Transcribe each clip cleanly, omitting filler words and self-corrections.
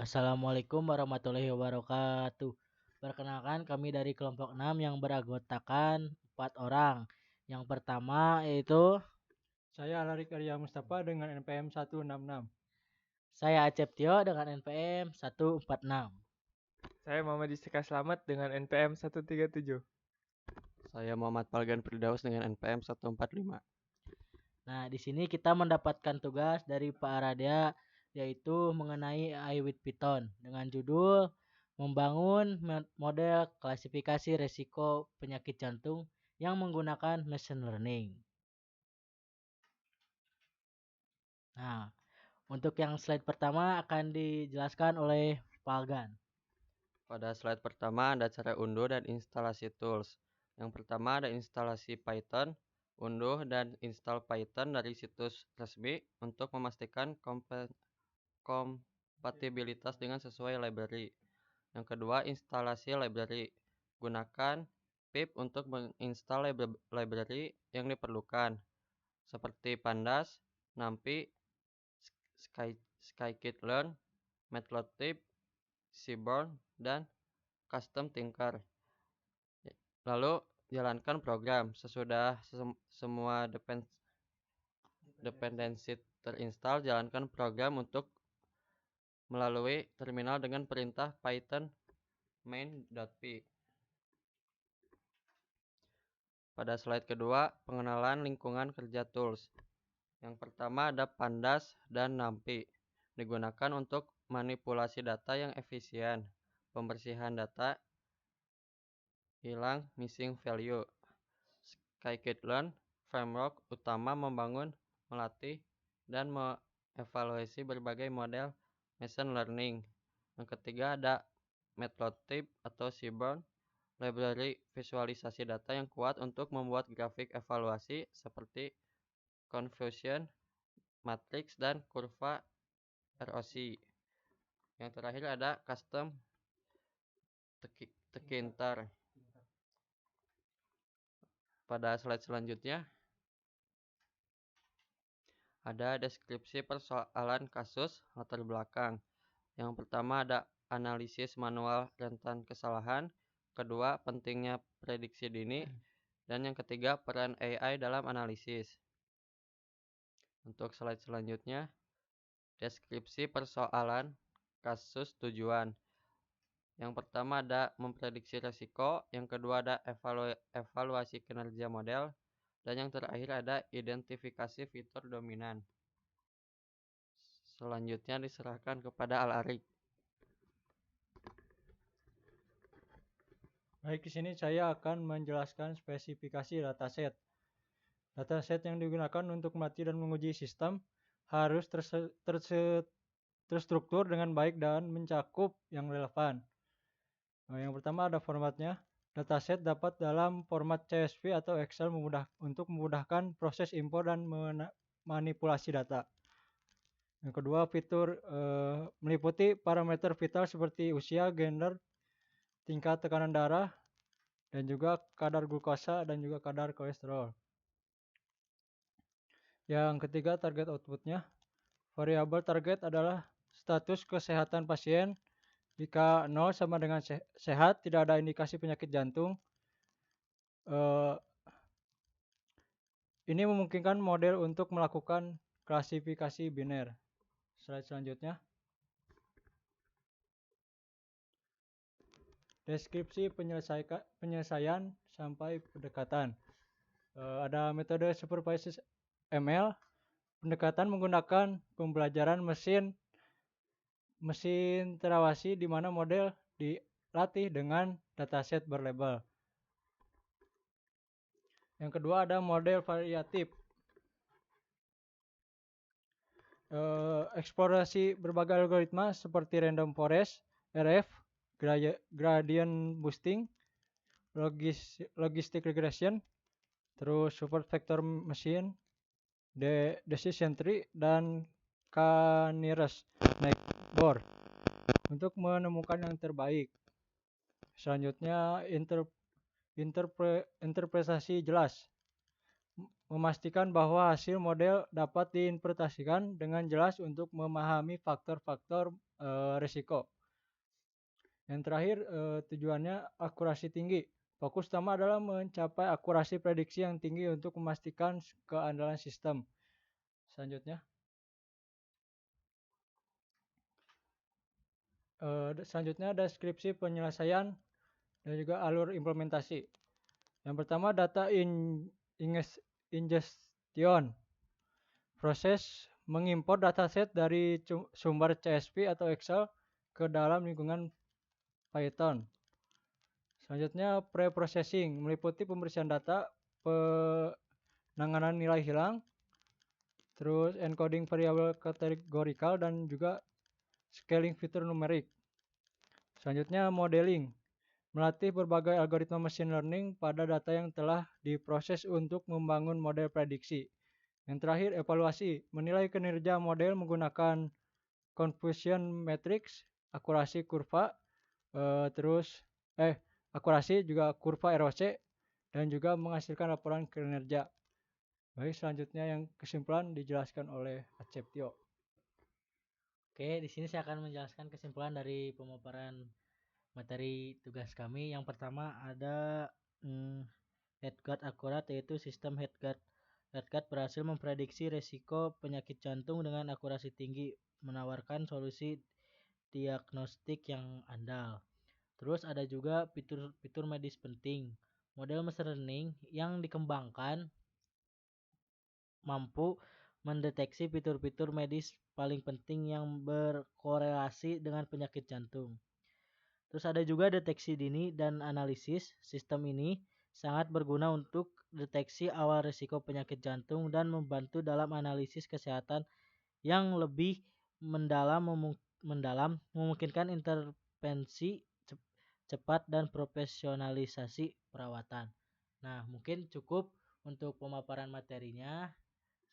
Assalamualaikum warahmatullahi wabarakatuh. Perkenalkan kami dari kelompok 6 yang beranggotakan 4 orang. Yang pertama yaitu Saya Alarik Arya Mustafa dengan NPM 166. saya Acep Tio dengan NPM 146. Saya Muhammad Istika Slamet dengan NPM 137. Saya Muhammad Falgan Firdaus dengan NPM 145. Nah, di sini kita mendapatkan tugas dari Pak Aradia yaitu mengenai AI with Python dengan judul membangun model klasifikasi resiko penyakit jantung yang menggunakan machine learning. Nah, untuk yang slide pertama akan dijelaskan oleh Falgan. Pada slide pertama ada cara unduh dan instalasi tools. Yang pertama ada instalasi Python, unduh dan install Python dari situs resmi untuk memastikan kompatibilitas dengan sesuai library. Yang kedua instalasi library. Gunakan pip untuk menginstal library yang diperlukan seperti Pandas, NumPy, Scikit-learn, Matplotlib, Seaborn, dan Custom Tinker. Lalu jalankan program. Sesudah semua dependensi terinstall, jalankan program untuk melalui terminal dengan perintah python main.py. Pada slide kedua, pengenalan lingkungan kerja tools. Yang pertama ada Pandas dan NumPy. Digunakan untuk manipulasi data yang efisien, pembersihan data, hilang missing value. Scikit-learn framework utama membangun, melatih, dan mengevaluasi berbagai model machine learning. Yang ketiga ada Matplotlib atau Seaborn, library visualisasi data yang kuat untuk membuat grafik evaluasi seperti confusion, matrix, dan kurva ROC. Yang terakhir ada custom Tkinter. Pada slide selanjutnya ada deskripsi persoalan kasus latar belakang. Yang pertama ada analisis manual rentan kesalahan, kedua pentingnya prediksi dini, dan yang ketiga peran AI dalam analisis. Untuk slide selanjutnya, deskripsi persoalan kasus tujuan. Yang pertama ada memprediksi resiko, yang kedua ada evaluasi kinerja model, dan yang terakhir ada identifikasi fitur dominan. Selanjutnya diserahkan kepada Al-Arik. Baik, di sini saya akan menjelaskan spesifikasi dataset. Dataset yang digunakan untuk melatih dan menguji sistem harus terstruktur dengan baik dan mencakup yang relevan. Yang pertama ada formatnya. Dataset dapat dalam format CSV atau Excel untuk memudahkan proses import dan manipulasi data. Yang kedua, fitur meliputi parameter vital seperti usia, gender, tingkat tekanan darah, dan juga kadar glukosa dan juga kadar kolesterol. Yang ketiga, target outputnya. Variabel target adalah status kesehatan pasien. Jika 0 sama dengan sehat, tidak ada indikasi penyakit jantung. Ini memungkinkan model untuk melakukan klasifikasi biner. Slide selanjutnya. Deskripsi penyelesaian sampai pendekatan. Ada metode supervised ML. Pendekatan menggunakan pembelajaran mesin terawasi di mana model dilatih dengan dataset berlabel. Yang kedua ada model variatif. Eksplorasi berbagai algoritma seperti random forest, RF, gradient boosting, logistic regression, terus support vector machine, decision tree, dan k-nearest neighbor untuk menemukan yang terbaik. Selanjutnya interpretasi jelas. Memastikan bahwa hasil model dapat diinterpretasikan dengan jelas untuk memahami faktor-faktor resiko. Yang terakhir tujuannya akurasi tinggi. Fokus utama adalah mencapai akurasi prediksi yang tinggi untuk memastikan keandalan sistem. Selanjutnya deskripsi penyelesaian dan juga alur implementasi. Yang pertama data ingestion. Proses mengimpor dataset dari sumber CSV atau Excel ke dalam lingkungan Python. Selanjutnya pre-processing meliputi pembersihan data, penanganan nilai hilang, terus encoding variabel kategorikal dan juga scaling fitur numerik. Selanjutnya modeling melatih berbagai algoritma machine learning pada data yang telah diproses untuk membangun model prediksi. Yang terakhir evaluasi menilai kinerja model menggunakan confusion matrix, akurasi kurva, akurasi juga kurva ROC dan juga menghasilkan laporan kinerja. Baik, selanjutnya yang kesimpulan dijelaskan oleh Aceptio. Oke, di sini saya akan menjelaskan kesimpulan dari pemaparan materi tugas kami. Yang pertama ada headguard akurat, yaitu sistem headguard. Headguard berhasil memprediksi resiko penyakit jantung dengan akurasi tinggi, menawarkan solusi diagnostik yang andal. Terus ada juga fitur medis penting. Model machine learning yang dikembangkan mampu mendeteksi fitur-fitur medis paling penting yang berkorelasi dengan penyakit jantung. Terus ada juga deteksi dini dan analisis. Sistem ini sangat berguna untuk deteksi awal risiko penyakit jantung dan membantu dalam analisis kesehatan yang lebih mendalam, memungkinkan intervensi cepat dan profesionalisasi perawatan. Nah, mungkin cukup untuk pemaparan materinya.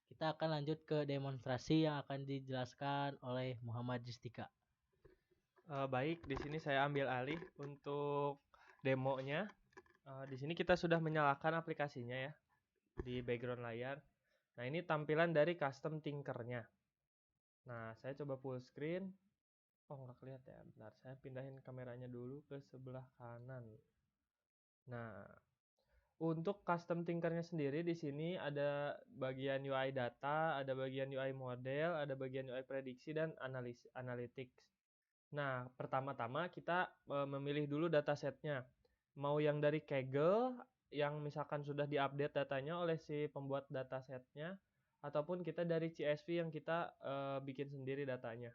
Kita akan lanjut ke demonstrasi yang akan dijelaskan oleh Muhammad Justika. Baik, di sini saya ambil alih untuk demonya. Di sini kita sudah menyalakan aplikasinya ya di background layar. Nah, ini tampilan dari custom tinkernya. Nah, saya coba full screen. Oh, nggak kelihatan ya. Bentar, saya pindahin kameranya dulu ke sebelah kanan. Nah, untuk custom tinkernya sendiri di sini ada bagian UI data, ada bagian UI model, ada bagian UI prediksi dan analytics. Nah, pertama-tama kita memilih dulu datasetnya. Mau yang dari Kaggle yang misalkan sudah diupdate datanya oleh si pembuat datasetnya, ataupun kita dari CSV yang kita bikin sendiri datanya.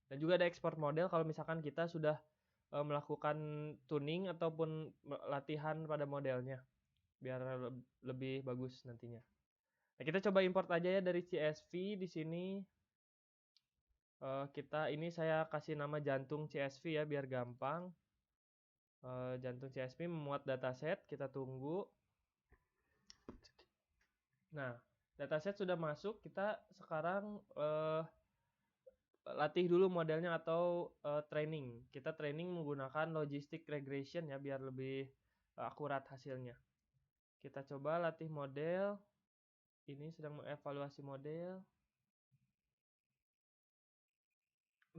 Dan juga ada export model kalau misalkan kita sudah melakukan tuning ataupun latihan pada modelnya biar lebih bagus nantinya. Nah, kita coba import aja ya dari CSV di sini. Saya kasih nama jantung CSV ya biar gampang. Jantung CSV memuat dataset, kita tunggu. Nah, dataset sudah masuk, kita sekarang latih dulu modelnya atau training. Kita training menggunakan logistic regression ya biar lebih akurat hasilnya. Kita coba latih model. Ini sedang mengevaluasi model.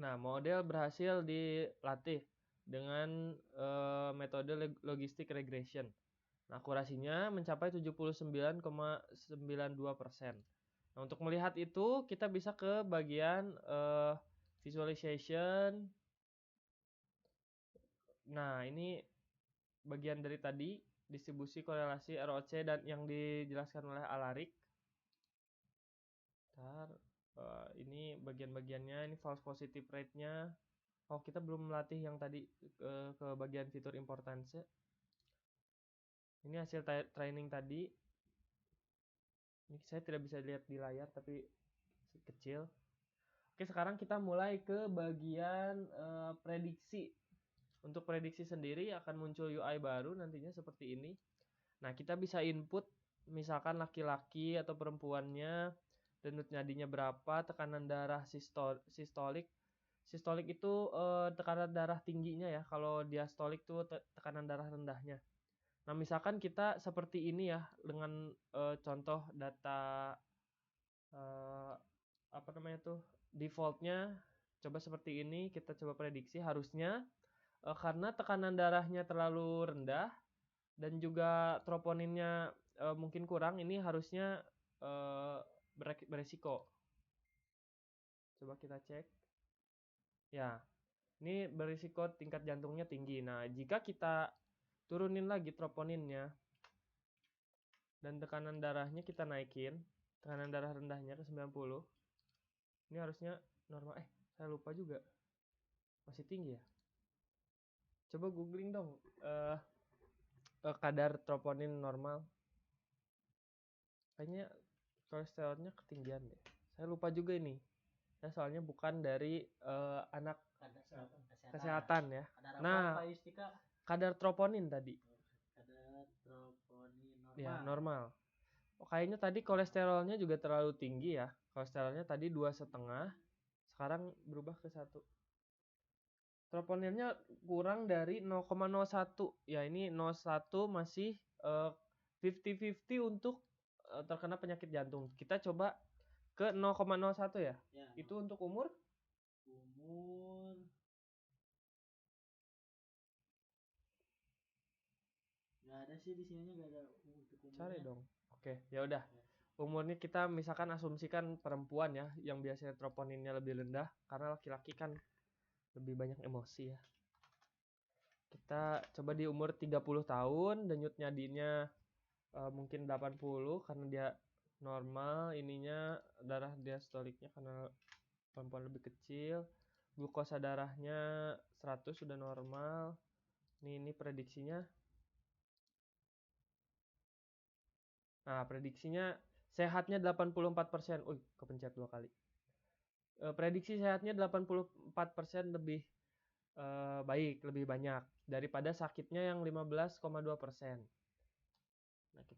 Nah, model berhasil dilatih dengan metode logistic regression. Nah, akurasinya mencapai 79,92%. Nah, untuk melihat itu, kita bisa ke bagian visualization. Nah, ini bagian dari tadi, distribusi korelasi ROC dan yang dijelaskan oleh Alarik. Ini bagian-bagiannya, ini false positive rate-nya. Oh, kita belum melatih yang tadi ke bagian fitur importance. Ini hasil training tadi. Ini saya tidak bisa lihat di layar tapi kecil. Oke, sekarang kita mulai ke bagian prediksi. Untuk prediksi sendiri akan muncul UI baru nantinya seperti ini. Nah, kita bisa input misalkan laki-laki atau perempuannya, denyut nadinya berapa, tekanan darah sistolik. Sistolik itu tekanan darah tingginya ya. Kalau diastolik itu tekanan darah rendahnya. Nah, misalkan kita seperti ini ya dengan contoh data defaultnya coba seperti ini, kita coba prediksi harusnya karena tekanan darahnya terlalu rendah dan juga troponinnya mungkin kurang, ini harusnya beresiko. Coba kita cek. Ya, ini berisiko tingkat jantungnya tinggi. Nah, jika kita turunin lagi troponinnya dan tekanan darahnya kita naikin, tekanan darah rendahnya ke 90. Ini harusnya normal. Saya lupa juga. Masih tinggi ya? Coba googling dong. Kadar troponin normal. Kayaknya kolesterolnya ketinggian deh. Saya lupa juga ini. Saya soalnya bukan dari anak kesehatan ya. Nah, kadar troponin tadi. Kadar troponin normal. Ya, normal. Kayaknya tadi kolesterolnya juga terlalu tinggi ya. Kolesterolnya tadi 2,5, sekarang berubah ke 1. Troponinnya kurang dari 0,01. Ya, ini 0,1 masih 50-50 untuk terkena penyakit jantung. Kita coba ke 0,01 ya. Itu untuk umur? Nggak ada sih di sini, nggak ada untuk umurnya. Cari dong. Oke, ya udah. Umurnya kita misalkan asumsikan perempuan ya, yang biasanya troponinnya lebih rendah, karena laki-laki kan lebih banyak emosi ya. Kita coba di umur 30 tahun, denyut nadinya mungkin 80 karena dia normal, ininya darah diastoliknya karena perempuan lebih kecil, glukosa darahnya 100 sudah normal. Ini prediksinya. Nah, prediksinya sehatnya 84%. Kepencet 2 kali. Prediksi sehatnya 84% lebih baik, lebih banyak daripada sakitnya yang 15,2%.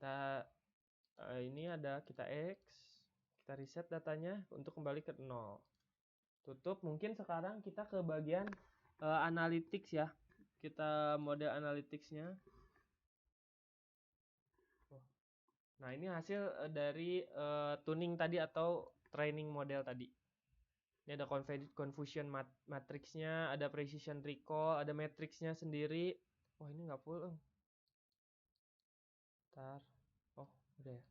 Nah, ini ada kita X, kita reset datanya untuk kembali ke 0. Tutup. Mungkin sekarang kita ke bagian analytics ya. Kita model analyticsnya. Nah, ini hasil dari tuning tadi atau training model tadi. Ini ada confusion matrixnya, ada precision recall, ada matrixnya sendiri. Ini nggak full. Bentar. Udah ya.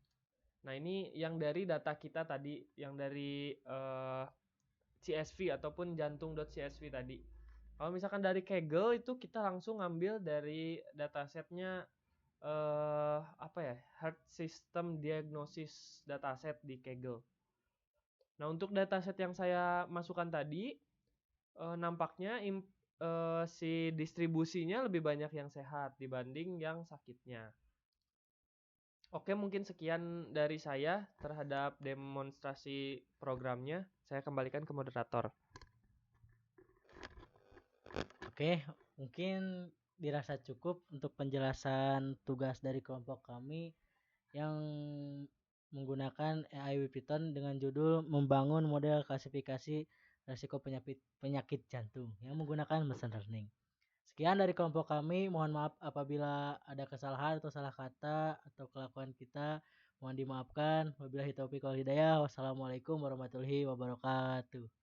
Nah, ini yang dari data kita tadi, yang dari CSV ataupun jantung.csv tadi. Kalau misalkan dari Kaggle itu kita langsung ngambil dari datasetnya Heart System Diagnosis dataset di Kaggle. Nah, untuk dataset yang saya masukkan tadi nampaknya si distribusinya lebih banyak yang sehat dibanding yang sakitnya. Oke, mungkin sekian dari saya terhadap demonstrasi programnya. Saya kembalikan ke moderator. Oke, mungkin dirasa cukup untuk penjelasan tugas dari kelompok kami yang menggunakan AI with Python dengan judul membangun model klasifikasi risiko penyakit jantung yang menggunakan machine learning. Sekian dari kelompok kami, mohon maaf apabila ada kesalahan atau salah kata atau kelakuan kita, mohon dimaafkan. Wabillahi taufiq wal hidayah. Wassalamualaikum warahmatullahi wabarakatuh.